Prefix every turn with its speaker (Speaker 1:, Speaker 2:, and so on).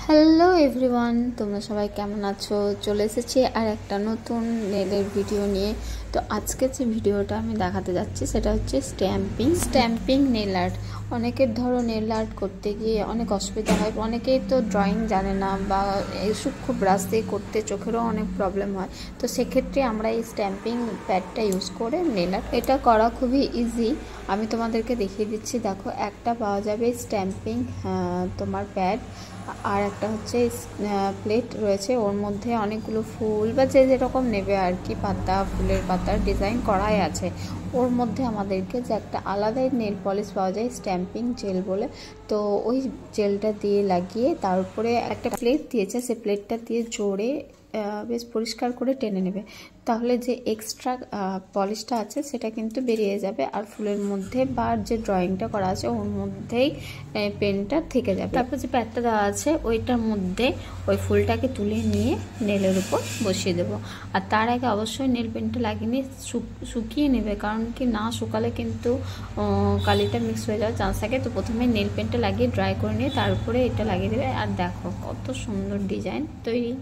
Speaker 1: Hello everyone, তোমরা সবাই কেমন আছো? চলে এসেছি আর একটা নতুন নেলের ভিডিও নিয়ে। তো আজকে যে ভিডিওটা আমি দেখাতে যাচ্ছি সেটা হচ্ছে স্ট্যাম্পিং নেল আর্ট। অনেকের ধরো নেল আর্ট করতে গিয়ে অনেক অসুবিধা হয়, অনেকেই তো ড্রয়িং জানে না বা সূক্ষ্ম ব্রাশ দিয়ে করতে চোখেরও অনেক প্রবলেম হয়। তো সেক্ষেত্রে আমরা এই স্ট্যাম্পিং প্যাডটা ইউজ করে নেল আর্ট এটা করা খুবই ইজি। আমি তোমাদেরকে দেখিয়ে দিচ্ছি। দেখো, একটা পাওয়া যাবে স্ট্যাম্পিং তোমার প্যাড, আর একটা হচ্ছে প্লেট রয়েছে, ওর মধ্যে অনেকগুলো ফুল বা যে যেরকম নেবে আর কি, পাতা, ফুলের পাতার ডিজাইন করাই আছে। ওর মধ্যে আমাদেরকে যে একটা আলাদাই নেল পলিশ পাওয়া যায় স্ট্যাম্পিং জেল বলে, তো ওই জেলটা দিয়ে লাগিয়ে তার উপরে একটা প্লেট দিয়েছে, সে প্লেটটা দিয়ে জোরে বেশ পরিষ্কার করে টেনে নেবে, তাহলে যে এক্সট্রা পলিশটা আছে সেটা কিন্তু বেরিয়ে যাবে, আর ফুলের মধ্যে বা যে ড্রয়িংটা করা আছে ওর মধ্যেই পেনটা থেকে যাবে। তারপর যে প্যাডটা দেওয়া আছে ওইটার মধ্যে ওই ফুলটাকে তুলে নিয়ে নেলের উপর বসিয়ে দেবো। আর তার আগে অবশ্যই নেল পেনটা লাগিয়ে নিয়ে শুকিয়ে নেবে, কারণ কি না শুকালে কিন্তু কালিটা মিক্স হয়ে যাওয়ার চান্স থাকে। তো প্রথমে নেল পেনটা লাগিয়ে ড্রাই করে নিয়ে তার উপরে এটা লাগিয়ে দেবে, আর দেখো কত সুন্দর ডিজাইন তৈরি।